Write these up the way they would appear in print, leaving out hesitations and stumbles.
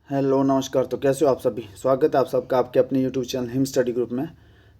Hello नमस्कार। तो कैसे हो आप सभी? स्वागत है आप सबका आपके अपने YouTube channel him study group में।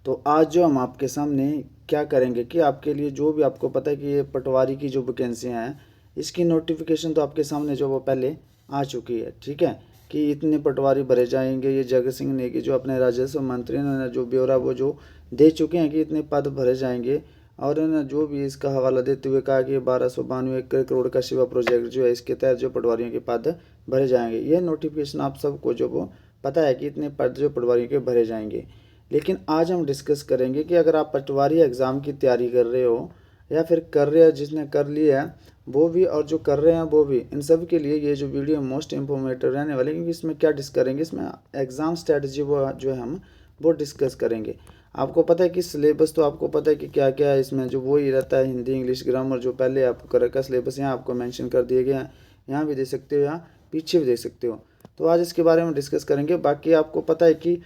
तो आज जो हम आपके सामने क्या करेंगे कि आपके लिए जो भी आपको पता है कि ये पटवारी की जो वैकेंसियाँ हैं इसकी नोटिफिकेशन तो आपके सामने जो वो पहले आ चुकी है, ठीक है, कि इतने पटवारी भरे जाएंगे। ये जगत सिंह नेगी जो अपने राजस्व मंत्री ने जो ब्यौरा वो जो दे चुके हैं कि इतने पद भरे जाएंगे। और न जो भी इसका हवाला देते हुए कहा कि 1292 करोड़ का शिवा प्रोजेक्ट जो है इसके तहत जो पटवारियों के पद भरे जाएंगे। ये नोटिफिकेशन आप सबको जो वो पता है कि इतने पद जो पटवारियों के भरे जाएंगे। लेकिन आज हम डिस्कस करेंगे कि अगर आप पटवारी एग्ज़ाम की तैयारी कर रहे हो या फिर कर रहे हो, जिसने कर लिया है वो भी और जो कर रहे हैं वो भी, इन सब के लिए ये जो वीडियो मोस्ट इंफॉर्मेटिव रहने वाली है। क्योंकि इसमें क्या डिस्कस करेंगे, इसमें एग्ज़ाम स्ट्रेटजी वो जो है हम वो डिस्कस करेंगे। आपको पता है कि सिलेबस तो आपको पता है कि क्या क्या है इसमें, जो वो ही रहता है हिंदी इंग्लिश ग्रामर जो पहले आपको कर रखा सिलेबस यहाँ आपको मेंशन कर दिए गए हैं। यहाँ भी दे सकते हो, यहाँ पीछे भी देख सकते हो। तो आज इसके बारे में डिस्कस करेंगे। बाकी आपको पता है कि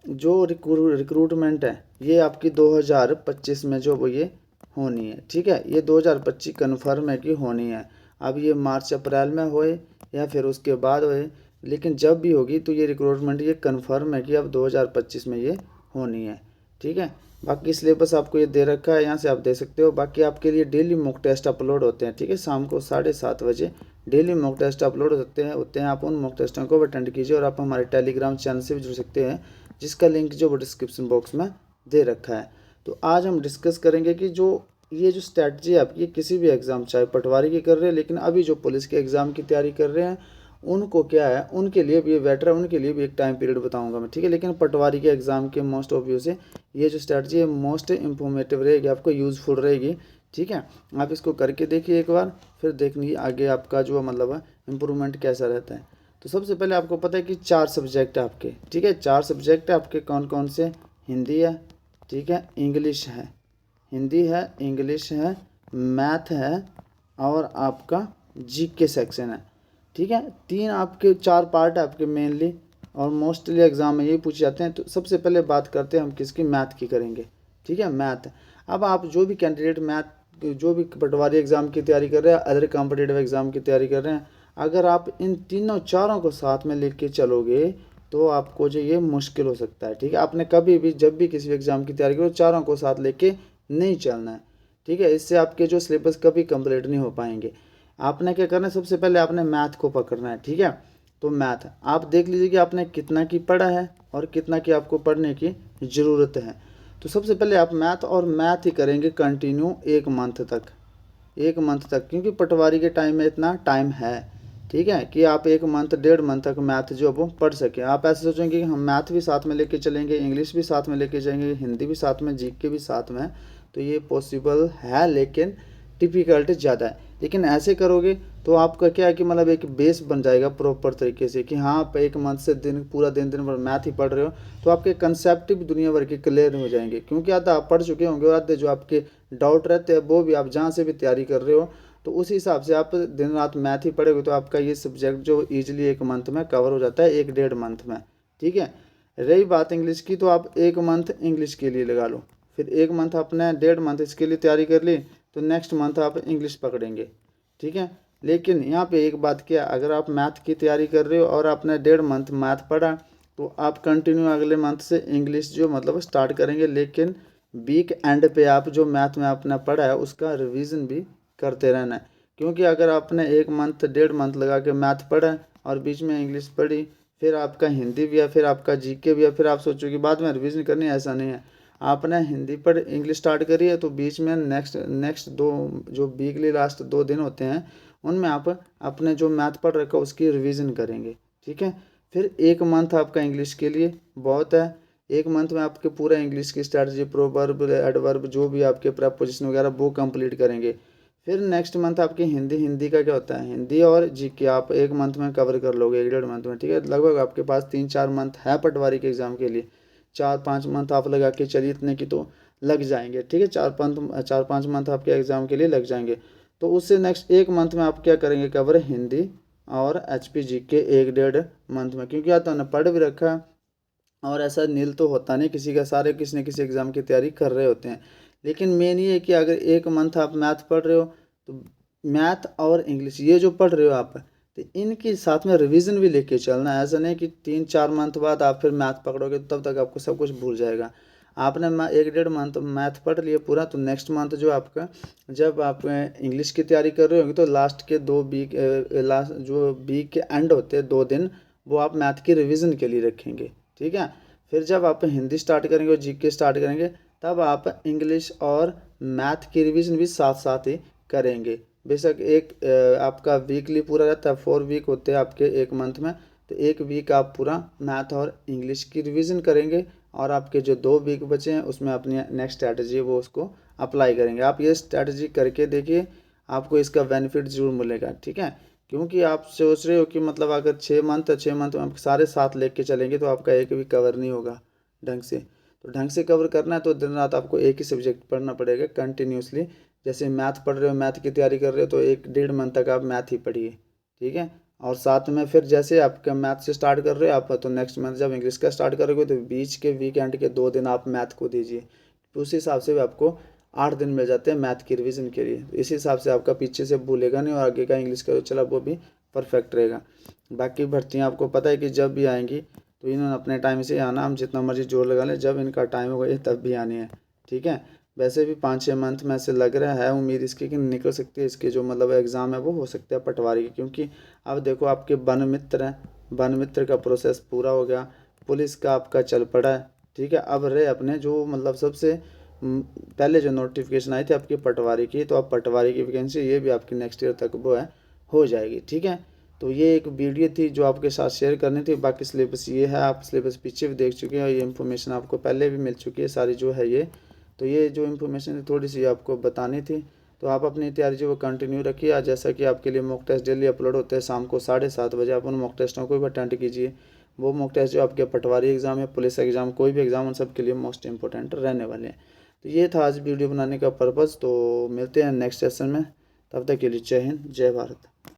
जो रिक्रूटमेंट है ये आपकी 2025 में जो वो ये होनी है, ठीक है। ये 2025 कन्फर्म है कि होनी है। अब ये मार्च अप्रैल में होए या फिर उसके बाद होए, लेकिन जब भी होगी तो ये रिक्रूटमेंट ये कन्फर्म है कि अब 2025 में ये होनी है, ठीक है। बाकी सिलेबस आपको ये दे रखा है, यहाँ से आप दे सकते हो। बाकी आपके लिए डेली मॉक टेस्ट अपलोड होते हैं, ठीक है। शाम को 7:30 बजे डेली मॉक टेस्ट अपलोड होते हैं। आप उन मॉक टेस्टों को अटेंड कीजिए और आप हमारे टेलीग्राम चैनल से भी जुड़ सकते हैं, जिसका लिंक जो वो डिस्क्रिप्शन बॉक्स में दे रखा है। तो आज हम डिस्कस करेंगे कि जो ये जो स्ट्रैटेजी है आपकी किसी भी एग्ज़ाम, चाहे पटवारी की कर रहे हैं, लेकिन अभी जो पुलिस के एग्ज़ाम की तैयारी कर रहे हैं उनको क्या है, उनके लिए भी ये बेटर है, उनके लिए भी एक टाइम पीरियड बताऊंगा मैं, ठीक है। लेकिन पटवारी के एग्ज़ाम के मोस्ट ऑब्वियस है ये जो स्ट्रैटेजी है मोस्ट इंफॉर्मेटिव रहेगी, आपको यूज़फुल रहेगी, ठीक है। आप इसको करके देखिए एक बार, फिर देखिए आगे आपका जो मतलब है इम्प्रूवमेंट कैसा रहता है। तो सबसे पहले आपको पता है कि 4 सब्जेक्ट है आपके, ठीक है। 4 सब्जेक्ट है आपके, कौन कौन से? हिंदी है, ठीक है, इंग्लिश है, हिंदी है, इंग्लिश है, मैथ है और आपका जीके सेक्शन है, ठीक है। 3 आपके 4 पार्ट है आपके मेनली, और मोस्टली एग्जाम में यही पूछे जाते हैं। तो सबसे पहले बात करते हैं हम किसकी, मैथ की करेंगे, ठीक है, मैथ। अब आप जो भी कैंडिडेट मैथ जो भी पटवारी एग्ज़ाम की तैयारी कर रहे हैं, अदर कॉम्पिटेटिव एग्ज़ाम की तैयारी कर रहे हैं, अगर आप इन तीनों चारों को साथ में लेके चलोगे तो आपको जो ये मुश्किल हो सकता है, ठीक है। आपने कभी भी जब भी किसी एग्ज़ाम की तैयारी करो चारों को साथ लेके नहीं चलना है, ठीक है। इससे आपके जो सिलेबस कभी कंप्लीट नहीं हो पाएंगे। आपने क्या करना है, सबसे पहले आपने मैथ को पकड़ना है, ठीक है। तो मैथ आप देख लीजिए कि आपने कितना की पढ़ा है और कितना की आपको पढ़ने की ज़रूरत है। तो सबसे पहले आप मैथ और मैथ ही करेंगे कंटिन्यू 1 मंथ तक, 1 मंथ तक, क्योंकि पटवारी के टाइम में इतना टाइम है, ठीक है, कि आप 1 मंथ 1.5 मंथ तक मैथ जो वो पढ़ सकें। आप ऐसे सोचेंगे कि हम मैथ भी साथ में लेके चलेंगे, इंग्लिश भी साथ में लेके जाएंगे, हिंदी भी साथ में, जीके भी साथ में, तो ये पॉसिबल है लेकिन डिफ़िकल्ट ज़्यादा है। लेकिन ऐसे करोगे तो आपका क्या है कि मतलब एक बेस बन जाएगा प्रॉपर तरीके से, कि हाँ आप 1 मंथ से पूरा दिन भर मैथ ही पढ़ रहे हो, तो आपके कंसेप्ट भी दुनिया भर के क्लियर हो जाएंगे, क्योंकि आधा आप पढ़ चुके होंगे और आधे जो आपके डाउट रहते हैं वो भी आप जहाँ से भी तैयारी कर रहे हो, तो उस हिसाब से आप दिन रात मैथ ही पढ़ोगे तो आपका ये सब्जेक्ट जो ईजिली 1 मंथ में कवर हो जाता है, 1 डेढ़ मंथ में, ठीक है। रही बात इंग्लिश की, तो आप 1 मंथ इंग्लिश के लिए लगा लो, फिर 1 मंथ आपने 1.5 मंथ इसके लिए तैयारी कर ली, तो नेक्स्ट मंथ आप इंग्लिश पकड़ेंगे, ठीक है। लेकिन यहाँ पे एक बात क्या, अगर आप मैथ की तैयारी कर रहे हो और आपने 1.5 मंथ मैथ पढ़ा, तो आप कंटिन्यू अगले मंथ से इंग्लिश जो मतलब स्टार्ट करेंगे। लेकिन वीक एंड पे आप जो मैथ में आपने पढ़ा है उसका रिवीजन भी करते रहना है, क्योंकि अगर आपने 1 मंथ 1.5 मंथ लगा के मैथ पढ़ा और बीच में इंग्लिश पढ़ी, फिर आपका हिंदी भी है, फिर आपका जीके भी है, फिर आप सोचो कि बाद में रिवीजन करनी है, ऐसा नहीं है। आपने हिंदी पर इंग्लिश स्टार्ट करी है तो बीच में नेक्स्ट नेक्स्ट दो जो वीकली लास्ट 2 दिन होते हैं उनमें आप अपने जो मैथ पढ़ रखा है उसकी रिवीजन करेंगे, ठीक है। फिर 1 मंथ आपका इंग्लिश के लिए बहुत है। 1 मंथ में आपके पूरा इंग्लिश की स्ट्रैटेजी, प्रोवर्ब, एडवर्ब, जो भी आपके प्रपोजिशन वगैरह वो कंप्लीट करेंगे। फिर नेक्स्ट मंथ आपकी हिंदी, हिंदी का क्या होता है, हिंदी और जीके आप 1 मंथ में कवर कर लोगे, 1 डेढ़ मंथ में, ठीक है। लगभग आपके पास 3-4 मंथ है पटवारी के एग्ज़ाम के लिए, 4-5 मंथ आप लगा के चलिए, इतने की तो लग जाएंगे, ठीक है। 4-5 मंथ आपके एग्ज़ाम के लिए लग जाएंगे। तो उससे नेक्स्ट 1 मंथ में आप क्या करेंगे, कवर हिंदी और एचपी जीके 1 डेढ़ मंथ में, क्योंकि आप तो पढ़ भी रखा है और ऐसा नील तो होता नहीं किसी का, सारे किसी न किसी एग्ज़ाम की तैयारी कर रहे होते हैं। लेकिन मेन ये है कि अगर 1 मंथ आप मैथ पढ़ रहे हो तो मैथ और इंग्लिश ये जो पढ़ रहे हो आप तो इनके साथ में रिवीजन भी लेके चलना है। ऐसा नहीं कि 3-4 मंथ बाद आप फिर मैथ पकड़ोगे तब तक आपको सब कुछ भूल जाएगा। आपने 1-1.5 मंथ मैथ पढ़ लिए पूरा, तो नेक्स्ट मंथ जो आपका, जब आप इंग्लिश की तैयारी कर रहे होंगे तो लास्ट के 2 वीक, लास्ट जो वीक के एंड होते हैं 2 दिन, वो आप मैथ की रिवीजन के लिए रखेंगे। ठीक है। फिर जब आप हिंदी स्टार्ट करेंगे और जीके स्टार्ट करेंगे, तब आप इंग्लिश और मैथ की रिवीजन भी साथ साथ ही करेंगे। बेशक एक आपका वीकली पूरा रहता है, 4 वीक होते हैं आपके एक मंथ में, तो 1 वीक आप पूरा मैथ और इंग्लिश की रिवीजन करेंगे, और आपके जो 2 वीक बचे हैं उसमें अपनी नेक्स्ट स्ट्रैटेजी है वो उसको अप्लाई करेंगे। आप ये स्ट्रैटेजी करके देखिए, आपको इसका बेनिफिट जरूर मिलेगा। ठीक है। क्योंकि आप सोच रहे हो कि मतलब अगर 6 मंथ है, 6 मंथ में आप सारे साथ लेके चलेंगे तो आपका एक भी कवर नहीं होगा ढंग से। तो ढंग से कवर करना है तो दिन रात आपको एक ही सब्जेक्ट पढ़ना पड़ेगा कंटिन्यूसली। जैसे मैथ पढ़ रहे हो, मैथ की तैयारी कर रहे हो, तो 1-1.5 मंथ तक आप मैथ ही पढ़िए। ठीक है। और साथ में फिर जैसे आपका मैथ से स्टार्ट कर रहे हो आप, तो नेक्स्ट मंथ जब इंग्लिश का स्टार्ट करोगे तो बीच के वीकेंड के 2 दिन आप मैथ को दीजिए। तो उस हिसाब से भी आपको 8 दिन मिल जाते हैं मैथ की रिवीजन के लिए। इस हिसाब से आपका पीछे से भूलेगा नहीं, और आगे का इंग्लिश का जो चला वो भी परफेक्ट रहेगा। बाकी भर्तियाँ आपको पता है कि जब भी आएंगी तो इन्होंने अपने टाइम से आना, हम जितना मर्जी जोर लगा लें, जब इनका टाइम होगा ये तब भी आनी है। ठीक है। वैसे भी 5-6 मंथ में से लग रहा है उम्मीद इसकी कि निकल सकती है, इसके जो मतलब एग्ज़ाम है वो हो सकता है पटवारी की। क्योंकि अब देखो आपके वन मित्र हैं, वन मित्र का प्रोसेस पूरा हो गया, पुलिस का आपका चल पड़ा है। ठीक है। अब रहे अपने जो मतलब सबसे पहले जो नोटिफिकेशन आई थी आपकी पटवारी की, तो अब पटवारी की वैकेंसी ये भी आपकी नेक्स्ट ईयर तक वो है, हो जाएगी। ठीक है। तो ये एक वीडियो थी जो आपके साथ शेयर करनी थी। बाकी सिलेबस ये है, आप सिलेबस पीछे भी देख चुके हैं, ये इन्फॉर्मेशन आपको पहले भी मिल चुकी है सारी जो है ये। तो ये जो इन्फॉर्मेशन थोड़ी सी आपको बतानी थी। तो आप अपनी तैयारी जो वो कंटिन्यू रखिए। आज जैसा कि आपके लिए मॉक टेस्ट डेली अपलोड होते हैं शाम को 7:30 बजे, आप उन मॉक टेस्टों को भी अटेंड कीजिए। वो मॉक टेस्ट जो आपके पटवारी एग्ज़ाम या पुलिस एग्ज़ाम कोई भी एग्ज़ाम, उन सब के लिए मोस्ट इंपॉर्टेंट रहने वाले हैं। तो ये था आज वीडियो बनाने का पर्पज़। तो मिलते हैं नेक्स्ट सेशन में, तब तक के लिए जय हिंद, जय भारत।